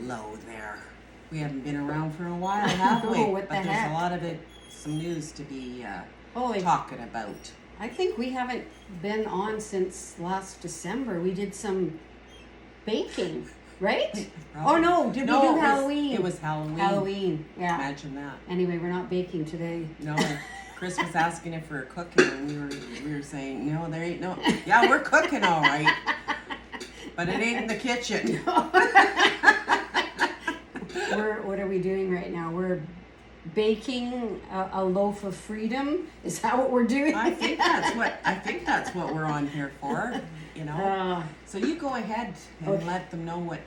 Hello there. We haven't been around for a while, have we? Oh, what the but there's heck? a lot of some news to be Holy, talking about. I think we haven't been on since last December. We did some baking, right? Oh no, did we do Halloween? It was Halloween. Halloween, yeah. Imagine that. Anyway, we're not baking today. No, Chris was asking if we were cooking, and we were saying, no, there ain't no. Yeah, we're cooking all right, but it ain't in the kitchen. What are we doing right now? We're baking a loaf of freedom. Is that what we're doing? I think that's what we're on here for. You know. So you go ahead and let them know what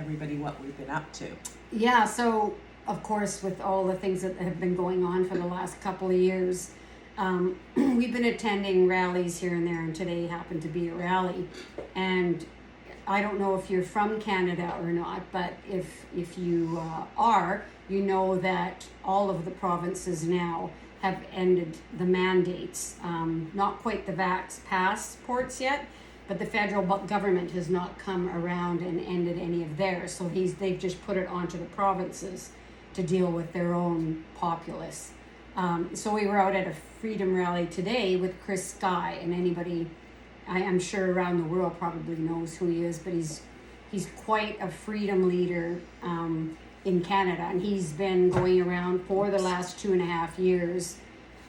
we've been up to. Yeah. So of course, with all the things that have been going on for the last couple of years, we've been attending rallies here and there, and today happened to be a rally. And I don't know if you're from Canada or not, but if you are, you know that all of the provinces now have ended the mandates. Not quite the vax passports yet, but the federal government has not come around and ended any of theirs. So they've just put it onto the provinces to deal with their own populace. So we were out at a freedom rally today with Chris Sky, and anybody I'm sure around the world probably knows who he is, but he's quite a freedom leader in Canada, and he's been going around for the last 2.5 years,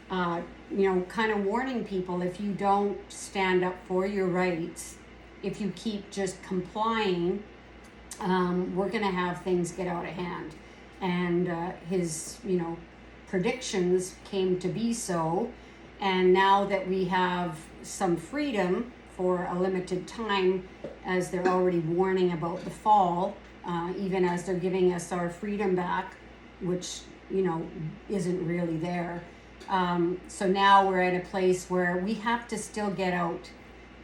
kind of warning people, if you don't stand up for your rights, if you keep just complying, we're going to have things get out of hand. And his predictions came to be so. And now that we have some freedom for a limited time, as they're already warning about the fall, even as they're giving us our freedom back, which, isn't really there. So now we're at a place where we have to still get out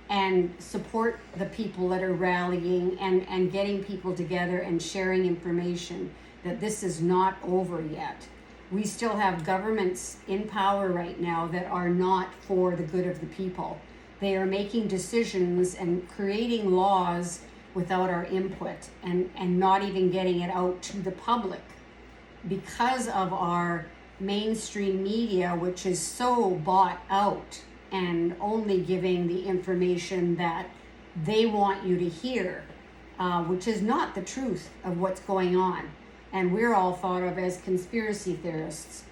and support the people that are rallying and getting people together and sharing information that this is not over yet. We still have governments in power right now that are not for the good of the people. They are making decisions and creating laws without our input and not even getting it out to the public because of our mainstream media, which is so bought out and only giving the information that they want you to hear, which is not the truth of what's going on. And we're all thought of as conspiracy theorists.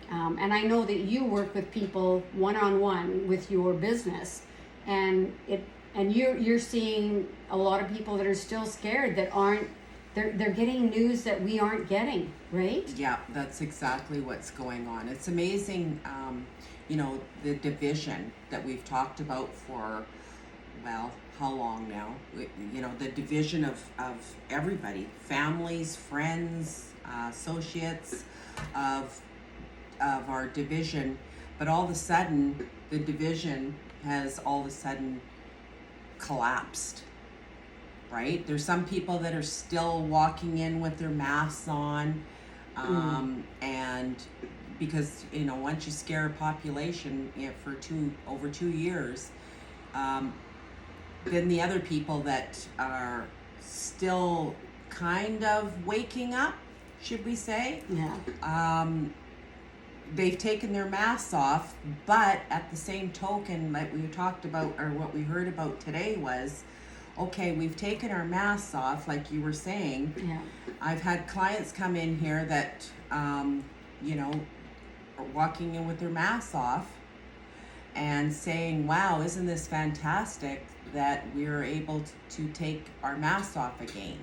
And I know that you work with people one-on-one with your business, and you're seeing a lot of people that are still scared, that they're getting news that we aren't getting, right? Yeah, that's exactly what's going on. It's amazing, the division that we've talked about for, how long now? The division of everybody, families, friends, associates, of our division. But all of a sudden, the division has all of a sudden collapsed, right? There's some people that are still walking in with their masks on, and because, once you scare a population for over 2 years, then the other people that are still kind of waking up, should we say? Yeah. They've taken their masks off, but at the same token, like we talked about, or what we heard about today was, okay, we've taken our masks off, like you were saying. Yeah. I've had clients come in here that, are walking in with their masks off and saying, wow, isn't this fantastic that we're able to take our masks off again.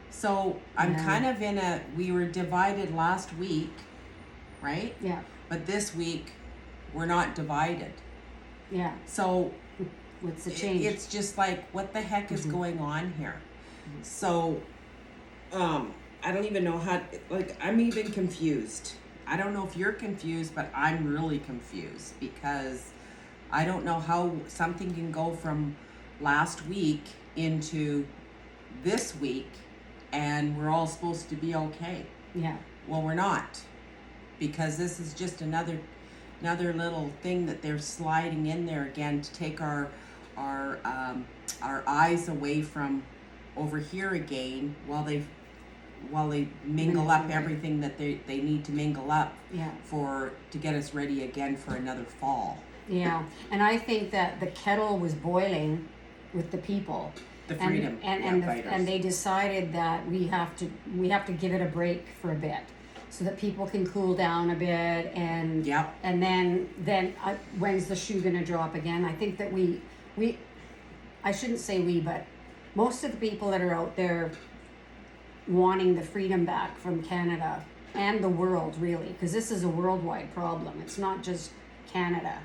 So I'm kind of we were divided last week, right? Yeah. But this week, we're not divided. Yeah. So what's the change? It's just like, what the heck is going on here? So, I don't even know how, I'm even confused. I don't know if you're confused, but I'm really confused because I don't know how something can go from last week into this week and we're all supposed to be okay. Yeah. Well, we're not, because this is just another little thing that they're sliding in there again to take our eyes away from over here again while they mingle up everything that they need to mingle up Yeah. to get us ready again for another fall. Yeah, and I think that the kettle was boiling with the people. The freedom fighters. And they decided that we have to give it a break for a bit, so that people can cool down a bit, and Yep. and then when's the shoe gonna drop again? I think that we I shouldn't say we, but most of the people that are out there wanting the freedom back from Canada and the world, really, because this is a worldwide problem. It's not just Canada.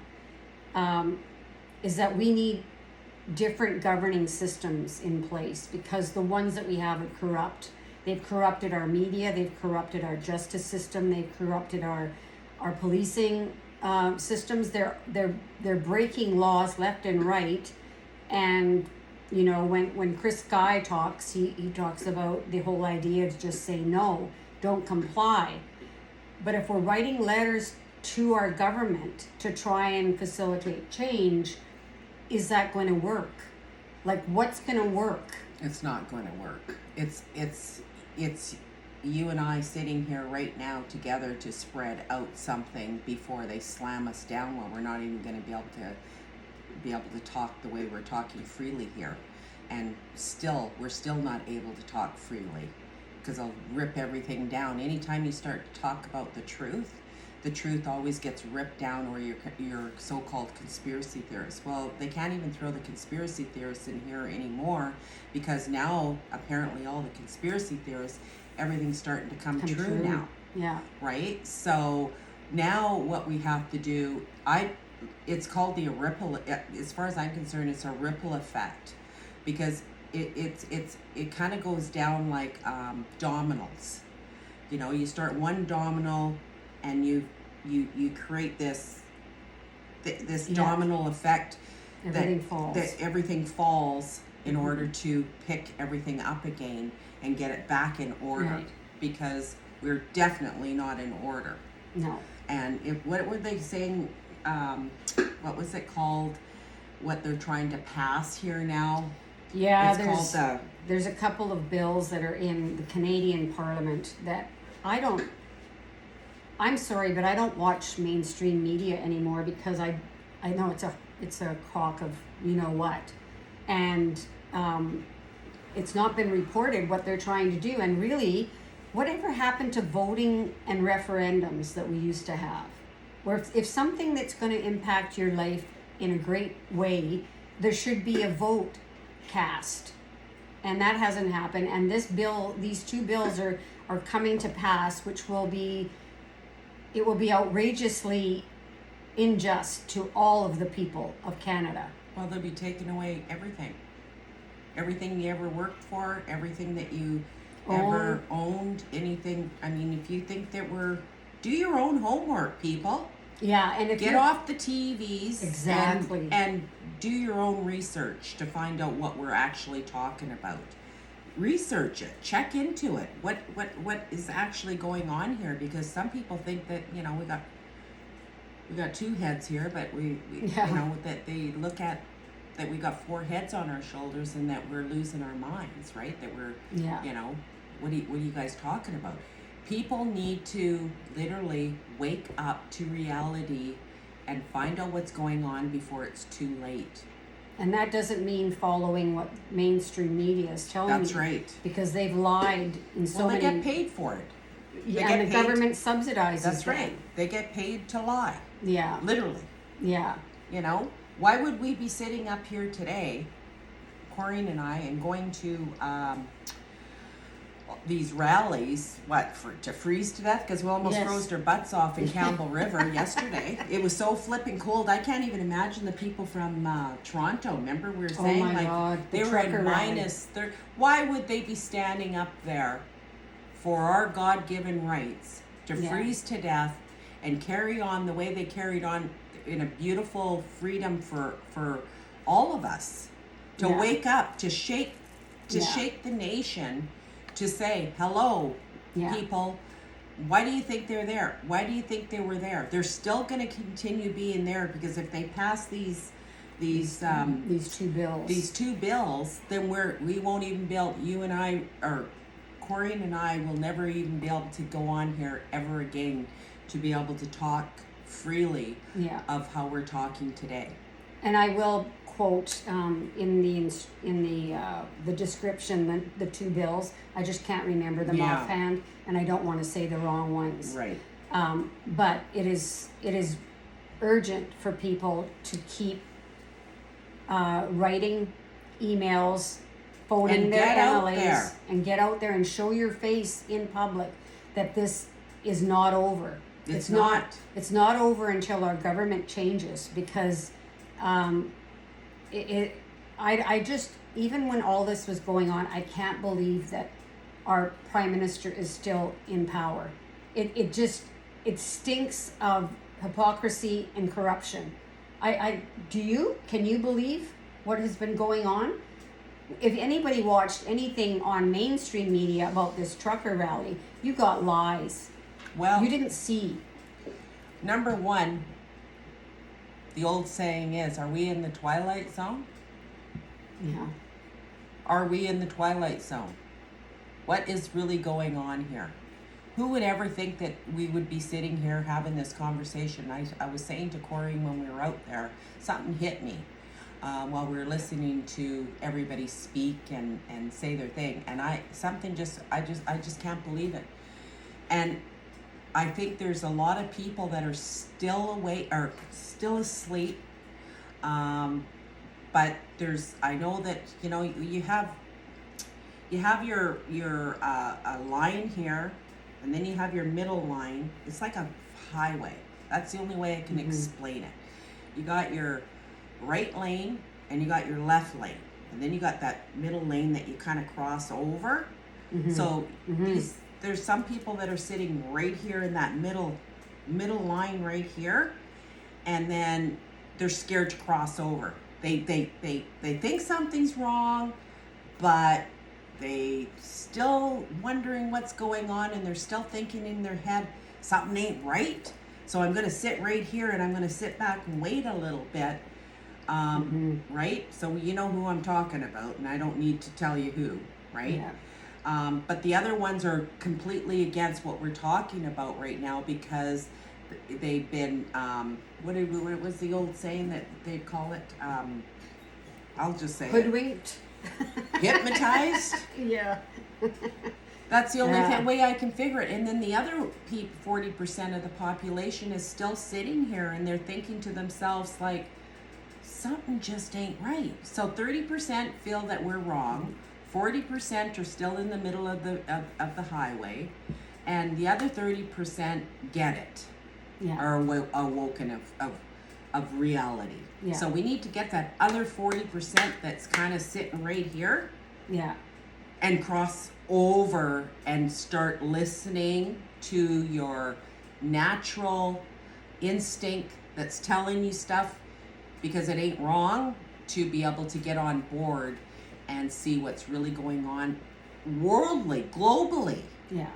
Is that we need different governing systems in place, because the ones that we have are corrupt. They've corrupted our media, they've corrupted our justice system, they've corrupted our policing systems. They're breaking laws left and right. And you know, when Chris Guy talks, he talks about the whole idea to just say no, don't comply. But if we're writing letters to our government to try and facilitate change, is that going to work? Like, what's going to work? It's not going to work. It's you and I sitting here right now together to spread out something before they slam us down, when we're not even going to be able to talk the way we're talking freely here. And we're still not able to talk freely, because they'll rip everything down. Anytime you start to talk about the truth always gets ripped down, or your so-called conspiracy theorists. Well, they can't even throw the conspiracy theorists in here anymore, because now apparently all the conspiracy theorists, everything's starting to come true now. Yeah. Right? So now what we have to do, it's called the ripple. As far as I'm concerned, it's a ripple effect, because it kind of goes down like dominoes. You know, you start one domino, and you create this domino effect. That everything falls in order to pick everything up again and get it back in order. Right. Because we're definitely not in order. No. And what were they saying? What was it called? What they're trying to pass here now? Yeah, it's there's a couple of bills that are in the Canadian Parliament that I'm sorry, but I don't watch mainstream media anymore, because I know it's a crock of you know what, and it's not been reported what they're trying to do. And really, whatever happened to voting and referendums that we used to have, where if something that's going to impact your life in a great way, there should be a vote cast, and that hasn't happened. And these two bills are coming to pass, which will be outrageously unjust to all of the people of Canada. Well, they'll be taking away everything you ever worked for, everything that you ever owned, anything. I mean, if you think that do your own homework, people. Yeah, and if get off the TVs, exactly, and do your own research to find out what we're actually talking about. Research it, check into it. What is actually going on here? Because some people think that, you know, we got two heads here, but we you know, that they look at that we got four heads on our shoulders, and that we're losing our minds, right? That we're you know, what are you guys talking about? People need to literally wake up to reality and find out what's going on before it's too late. And that doesn't mean following what mainstream media is telling you. That's right. Because they've lied in so many... Well, they get paid for it. Yeah, and the government subsidizes That's them. right. They get paid to lie. Yeah. Literally. Yeah. You know? Why would we be sitting up here today, Corinne and I, and going to these rallies, to freeze to death? Because we almost froze our butts off in Campbell River yesterday. It was so flipping cold. I can't even imagine the people from Toronto. Remember we were saying God, they were in minus 30. Why would they be standing up there for our God-given rights to freeze to death and carry on the way they carried on in a beautiful freedom for all of us to wake up, to shake the nation, to say, hello, people, why do you think they're there? Why do you think they were there? They're still going to continue being there, because if they pass these these these two bills, then we won't even be able, you and I, or Corinne and I will never even be able to go on here ever again to be able to talk freely Yeah. of how we're talking today. And I will quote in the description the two bills. I just can't remember them Yeah. offhand, and I don't want to say the wrong ones. Right. But it is urgent for people to keep writing emails, phoning And their get out MLAs, there. and get out there and show your face in public that this is not over. It's not. It's not over until our government changes, because I just, even when all this was going on, I can't believe that our prime minister is still in power. It stinks of hypocrisy and corruption. Can you believe what has been going on? If anybody watched anything on mainstream media about this trucker rally, you got lies. Well, You didn't see. number one, the old saying is, are we in the twilight zone? Yeah. Are we in the twilight zone? What is really going on here? Who would ever think that we would be sitting here having this conversation? I was saying to Corey when we were out there, something hit me while we were listening to everybody speak and say their thing, and I just can't believe it. And I think there's a lot of people that are still awake or still asleep. But I know that, you have your line here, and then you have your middle line. It's like a highway. That's the only way I can explain it. You got your right lane and you got your left lane, and then you got that middle lane that you kind of cross over. So there's some people that are sitting right here in that middle line right here, and then they're scared to cross over. They think something's wrong, but they still wondering what's going on, and they're still thinking in their head something ain't right. So I'm going to sit right here, and I'm going to sit back and wait a little bit. Right? So you know who I'm talking about, and I don't need to tell you who, right? Yeah. But the other ones are completely against what we're talking about right now, because they've been, what was the old saying that they call it? I'll just say Hoodwinked. hypnotized. Yeah. That's the only way I can figure it. And then the other 40% of the population is still sitting here, and they're thinking to themselves, like, something just ain't right. So 30% feel that we're wrong. 40% are still in the middle of the highway, and the other 30% get it. Yeah. Are awoken of reality. Yeah. So we need to get that other 40% that's kind of sitting right here, Yeah. and cross over and start listening to your natural instinct that's telling you stuff, because it ain't wrong to be able to get on board and see what's really going on worldly, globally. Yeah.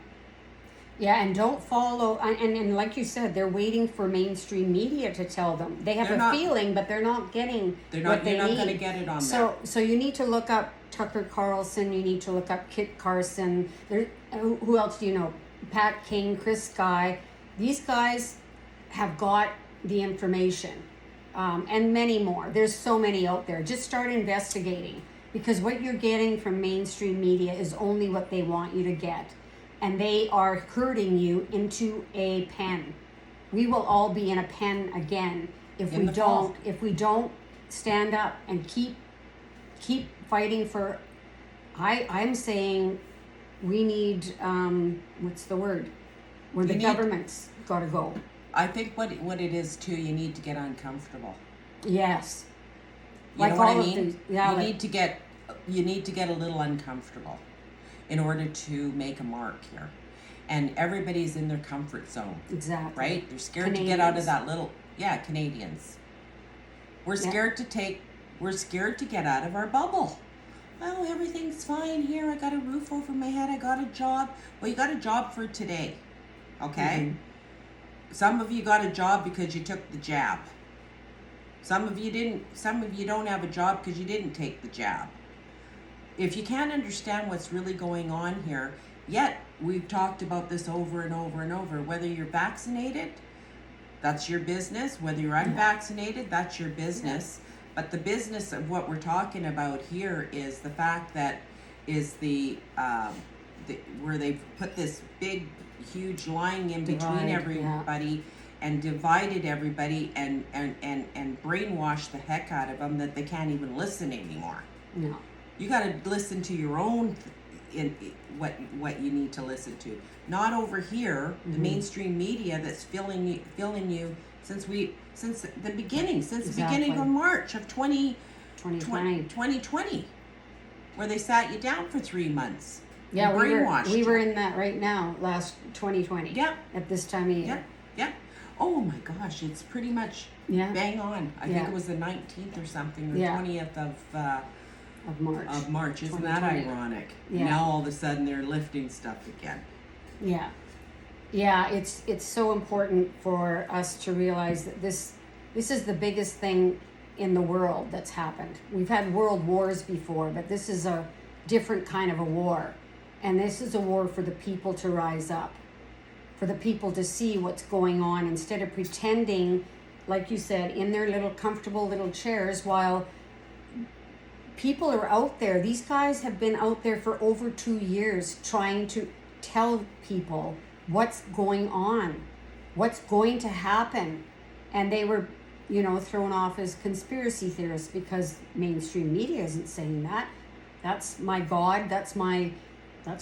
Yeah, and don't follow, and like you said, they're waiting for mainstream media to tell them. They have feeling, but they're not getting what they need. You're not going to get it on there. So you need to look up Tucker Carlson, you need to look up Kit Carson. Who else do you know? Pat King, Chris Sky. These guys have got the information, and many more. There's so many out there. Just start investigating, because what you're getting from mainstream media is only what they want you to get. And they are herding you into a pen. We will all be in a pen again if we don't stand up and keep fighting for. I'm saying we need what's the word? Where the government's got to go. I think what it is too. You need to get uncomfortable. Yes. You know what I mean? You need to get a little uncomfortable in order to make a mark here. And everybody's in their comfort zone. Exactly. Right? They're scared to get out of that little, Canadians. We're scared to get out of our bubble. Well, everything's fine here. I got a roof over my head. I got a job. Well, you got a job for today. Okay? Some of you got a job because you took the jab. Some of you didn't. Some of you don't have a job because you didn't take the jab. If you can't understand what's really going on here, yet we've talked about this over and over and over. Whether you're vaccinated, that's your business. Whether you're unvaccinated, that's your business. But the business of what we're talking about here is the fact that is the where they've put this big, huge line in between everybody and divided everybody and brainwashed the heck out of them that they can't even listen anymore. No. You got to listen to your own what you need to listen to, not over here the mainstream media that's filling you since the beginning, the beginning of March of 2020, where they sat you down for 3 months. Yeah, brainwashed we were in that right now, last 2020. Yeah. At this time of year. Yeah. Oh my gosh, it's pretty much bang on. I think it was the 19th or something, or 20th of March. Of March. Isn't that ironic? Yeah. Now all of a sudden they're lifting stuff again. Yeah. Yeah, it's so important for us to realize that this is the biggest thing in the world that's happened. We've had world wars before, but this is a different kind of a war. And this is a war for the people to rise up, for the people to see what's going on instead of pretending, like you said, in their little comfortable little chairs while people are out there. These guys have been out there for over 2 years trying to tell people what's going on, what's going to happen. And they were, thrown off as conspiracy theorists because mainstream media isn't saying that. That's my God. That's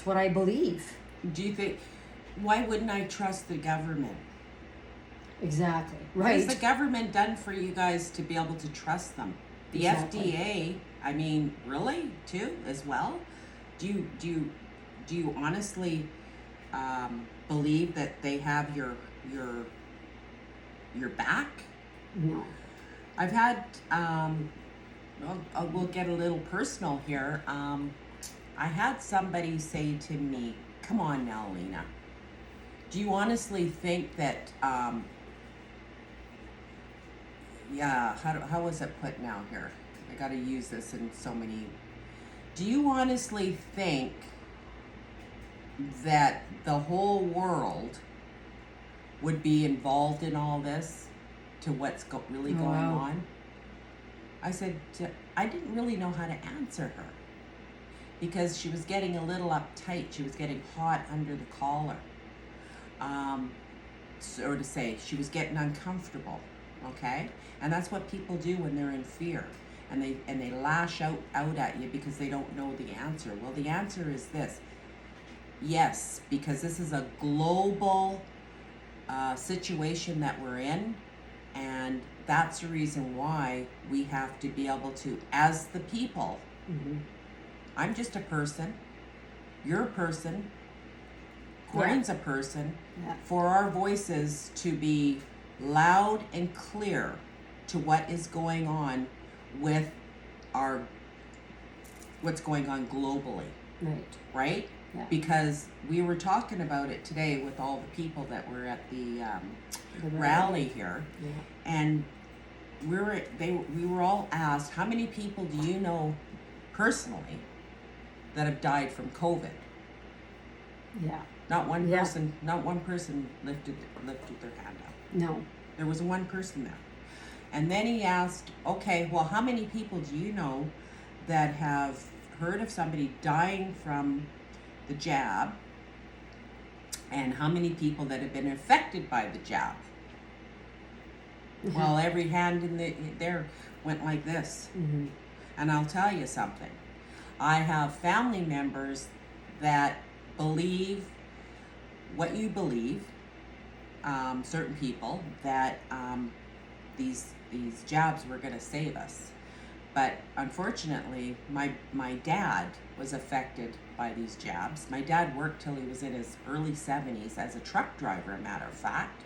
what I believe. Do you think, why wouldn't I trust the government? Exactly. What Right. has the government done for you guys to be able to trust them? The FDA, I mean, really, too, as well? Do you honestly believe that they have your back? No. I've had, we'll get a little personal here. I had somebody say to me, "Come on now, Lena. Do you honestly think that, how was it put now here? I got to use this in so many. Do you honestly think that the whole world would be involved in all this to what's really going on?" I said, I didn't really know how to answer her because she was getting a little uptight. She was getting hot under the collar. So to say, she was getting uncomfortable. Okay, and that's what people do when they're in fear, and they lash out at you because they don't know the answer. Well, the answer is this: yes, because this is a global situation that we're in, and that's the reason why we have to be able to, as the people. I'm just a person. You're a person. Corinne's a person. For our voices to be loud and clear to what is going on with what's going on globally. Right? Yeah. Because we were talking about it today with all the people that were at the rally here, and we were all asked, how many people do you know personally that have died from COVID? Yeah. Not one person. Not one person lifted their hand up. No. There was one person there, and then he asked, okay, well, how many people do you know that have heard of somebody dying from the jab, and how many people that have been affected by the jab? Well, every hand in there went like this. And I'll tell you something. I have family members that believe what you believe, certain people, that these jabs were going to save us. But unfortunately, my dad was affected by these jabs. My dad worked till he was in his early 70s as a truck driver, a matter of fact.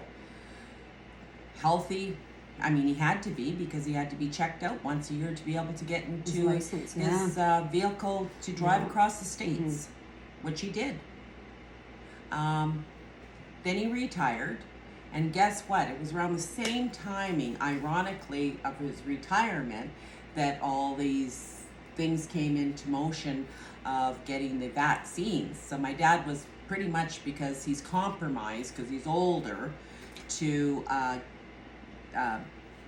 Healthy. I mean, he had to be, because he had to be checked out once a year to be able to get into his vehicle to drive across the states, which he did. Then he retired, And guess what? It was around the same timing, ironically, of his retirement that all these things came into motion of getting the vaccines. So my dad was pretty much, because he's compromised, because he's older, to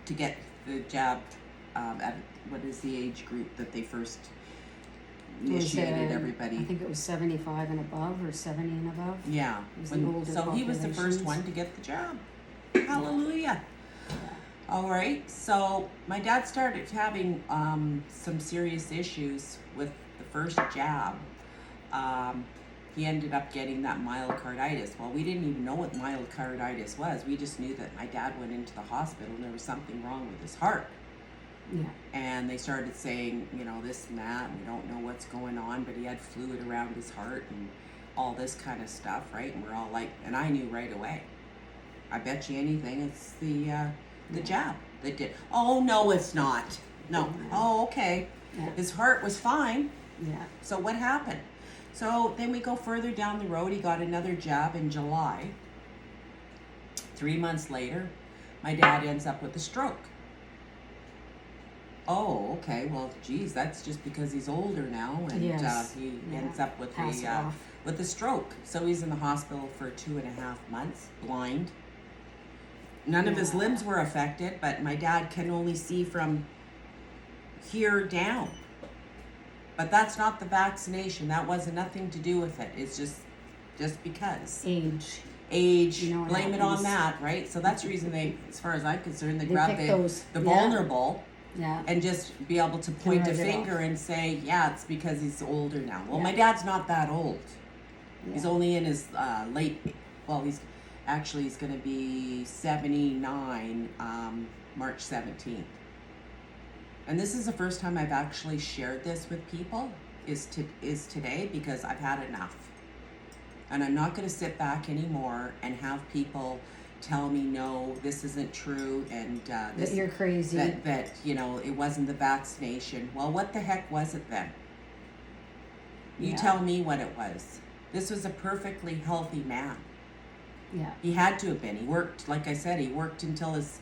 get the jab at what is the age group that they first initiated everybody? I think it was 75 and above, or 70 and above. Yeah. It was the older So he was the first populations. one to get the jab. Hallelujah. All right. So my dad started having some serious issues with the first jab. He ended up getting that myocarditis. Well, we didn't even know what myocarditis was. We just knew that my dad went into the hospital and there was something wrong with his heart. Yeah. And they started saying, you know, this and that, and we don't know what's going on, but he had fluid around his heart and all this kind of stuff, right? And we're all like, and I knew right away. I bet you anything it's the jab that did. Oh, no, it's not. No. Oh, okay. Yeah. His heart was fine. Yeah. So what happened? So then we go further down the road. He got another jab in July. 3 months later, my dad ends up with a stroke. Oh, okay. Well, geez, that's just because he's older now, and Yes. he ends up with Pass off. with a stroke. So he's in the hospital for 2.5 months, blind. None of his Yeah. limbs were affected, but my dad can only see from here down. But that's not the vaccination. That wasn't nothing to do with it. It's just because age. You know what Blame it on happens. that, right? So that's the reason they, as far as I'm concerned, they They grab pick the those, the yeah. vulnerable Yeah. and just be able to point a write it finger off. and say, yeah, it's because he's older now. Well, Yeah. my dad's not that old. He's Yeah. only in his late. Well, he's going to be 79 March 17th. And this is the first time I've actually shared this with people is today, because I've had enough. And I'm not going to sit back anymore and have people tell me, no, this isn't true, and this, That you're crazy. that you know, it wasn't the vaccination. Well, what the heck was it then? You Yeah. tell me what it was. This was a perfectly healthy man. Yeah. He had to have been. He worked, like I said, he worked until his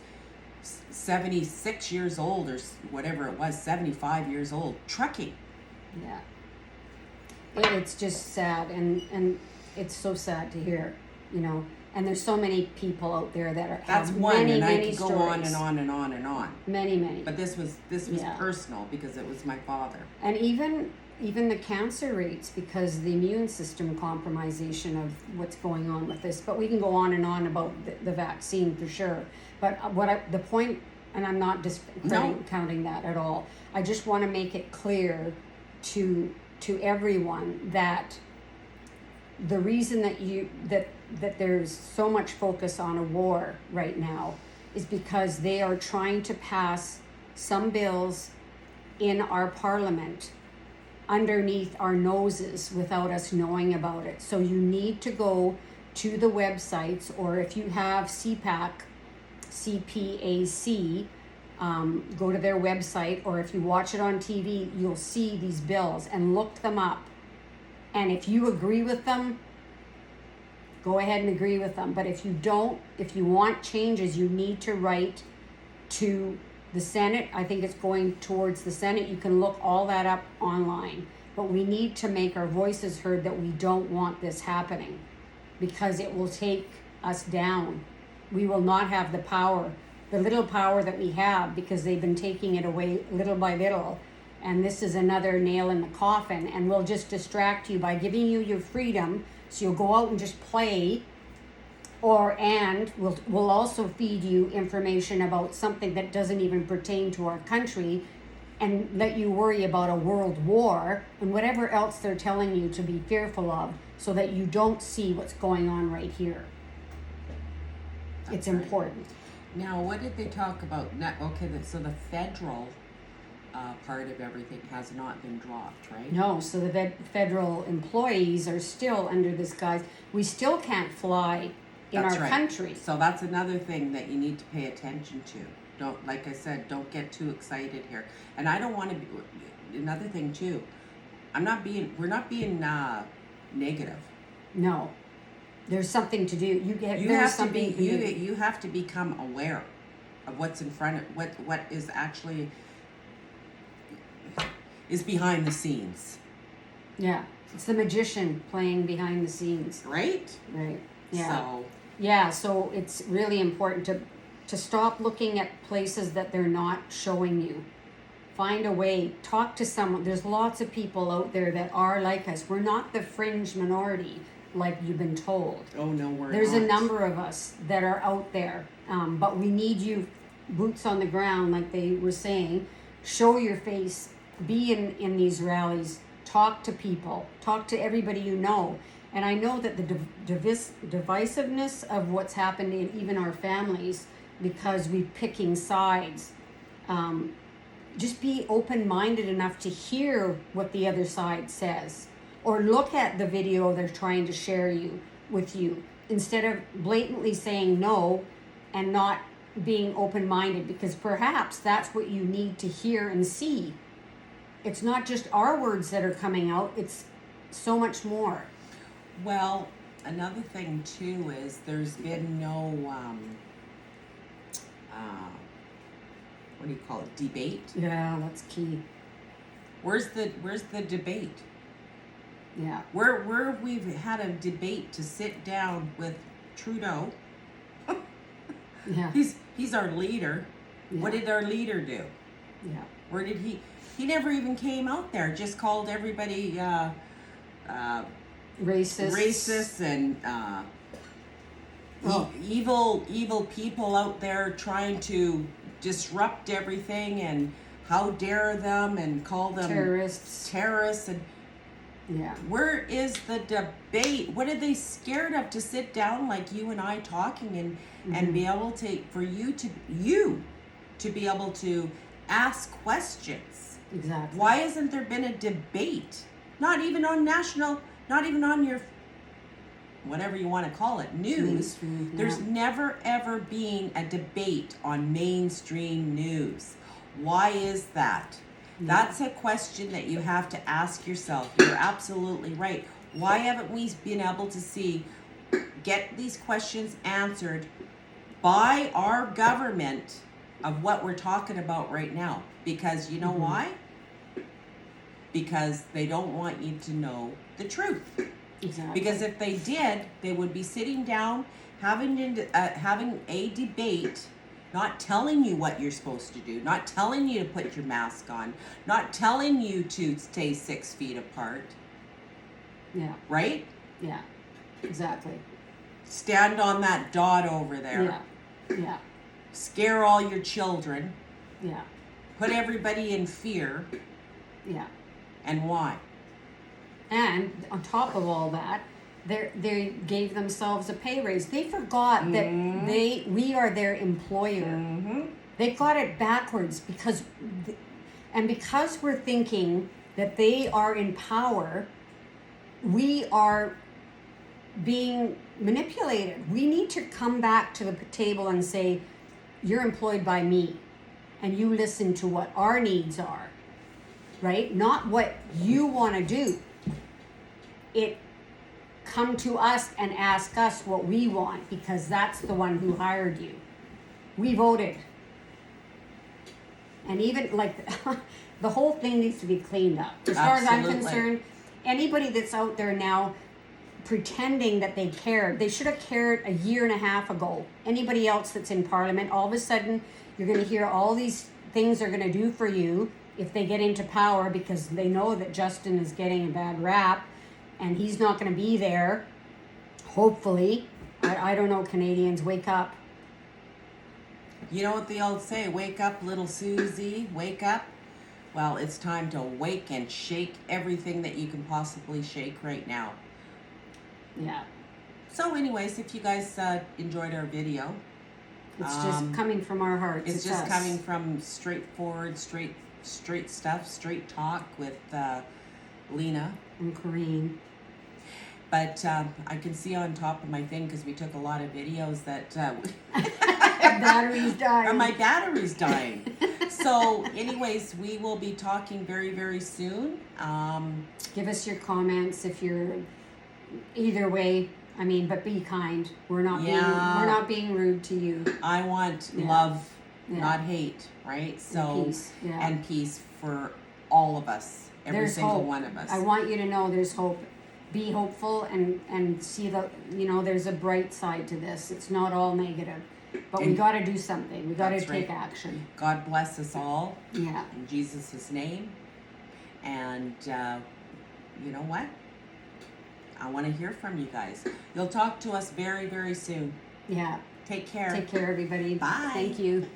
76 years old, or whatever it was, 75 years old, trucking. Yeah. It's just sad, and it's so sad to hear, you know. And there's so many people out there that are That's have one, many, and I many could go stories. on and on and on and on. Many. But this was Yeah. personal, because it was my father. And even the cancer rates, because the immune system compromisation of what's going on with this. But we can go on and on about the vaccine for sure. But the point, and I'm not discounting that at all. I just want to make it clear to everyone that the reason that there's so much focus on a war right now is because they are trying to pass some bills in our parliament underneath our noses without us knowing about it. So you need to go to the websites, or if you have CPAC, go to their website, or if you watch it on TV, you'll see these bills and look them up. And if you agree with them, go ahead and agree with them. But if you don't, if you want changes, you need to write to the Senate. I think it's going towards the Senate. You can look all that up online. But we need to make our voices heard that we don't want this happening, because it will take us down. We will not have the power, the little power that we have, because they've been taking it away little by little. And this is another nail in the coffin, and we'll just distract you by giving you your freedom, so you'll go out and just play, and we'll also feed you information about something that doesn't even pertain to our country, and let you worry about a world war and whatever else they're telling you to be fearful of, so that you don't see what's going on right here. It's right. important. Now, what did they talk about? So the federal part of everything has not been dropped, right? No, so the federal employees are still under this guise. We still can't fly in That's our right. country. So that's another thing that you need to pay attention to. Don't, like I said, don't get too excited here. And I don't want to be, another thing too, we're not being negative. No. there's something to do. You There's have to something be to do. you have to become aware of what's in front of what is actually is behind the scenes, Yeah, it's the magician playing behind the scenes. right? Right. Yeah. So Yeah, so it's really important to stop looking at places that they're not showing you. Find a way, talk to someone. There's lots of people out there that are like us. We're not the fringe minority like you've been told. oh no, we're There's not. a number of us that are out there, but we need you, boots on the ground, like they were saying. Show your face, be in these rallies, talk to people, talk to everybody you know. And I know that the divisiveness of what's happened in even our families, because we're picking sides, just be open-minded enough to hear what the other side says, or look at the video they're trying to share with you, instead of blatantly saying no and not being open-minded, because perhaps that's what you need to hear and see. It's not just our words that are coming out, it's so much more. Well, another thing too is there's been no what do you call it, debate? Yeah, that's key. Where's the debate? Yeah. Where we've had a debate to sit down with Trudeau. Yeah. He's our leader. Yeah. What did our leader do? Yeah. Where did he never even came out there, just called everybody Racist and evil people out there trying to disrupt everything, and how dare them, and call them terrorists. and Yeah. where is the debate? What are they scared of, to sit down like you and I talking and be able to, for you to be able to ask questions? Exactly. Why hasn't there been a debate? Not even on national, not even on your, whatever you want to call it, news. Mainstream, There's yeah. never ever been a debate on mainstream news. Why is that? That's a question that you have to ask yourself. You're absolutely right. Why haven't we been able to get these questions answered by our government of what we're talking about right now? Because you know why? Because they don't want you to know the truth. Exactly. Because if they did, they would be sitting down, having a debate, not telling you what you're supposed to do, not telling you to put your mask on, not telling you to stay 6 feet apart. Yeah. Right? Yeah. Exactly. Stand on that dot over there. Yeah. Yeah. Scare all your children. Yeah. Put everybody in fear. Yeah. And why? And on top of all that, they gave themselves a pay raise. They forgot that we are their employer. They got it backwards because we're thinking that they are in power, we are being manipulated. We need to come back to the table and say, you're employed by me, and you listen to what our needs are, right? Not what you want to do. Come to us and ask us what we want, because that's the one who hired you. We voted. And even like the whole thing needs to be cleaned up. As far as I'm Absolutely. concerned, anybody that's out there now pretending that they cared, they should have cared a year and a half ago. Anybody else that's in Parliament, all of a sudden you're going to hear all these things they're going to do for you if they get into power, because they know that Justin is getting a bad rap and he's not going to be there. Hopefully. I don't know, Canadians, wake up. You know what they all say, wake up, little Susie, wake up. Well, it's time to wake and shake everything that you can possibly shake right now. Yeah. So anyways, if you guys enjoyed our video. It's just coming from our hearts. It's just us. coming from straightforward, straight stuff, straight talk with Lena and Corinne. But I can see on top of my thing, because we took a lot of videos, that battery's dying. my battery's dying. So anyways, we will be talking very, very soon. Give us your comments if you're either way. I mean, but be kind. We're not Yeah. being rude to you. I want Yeah. love, Yeah. not hate, right? So Peace. Yeah. and peace for all of us, every There's single hope. one of us. I want you to know there's hope. Be hopeful and see the, there's a bright side to this. It's not all negative. But we And- got to do something. We got to That's take right. action. God bless us all Yeah. in Jesus' name. And you know what? I want to hear from you guys. You'll talk to us very, very soon. Yeah. Take care. Take care, everybody. Bye. Thank you.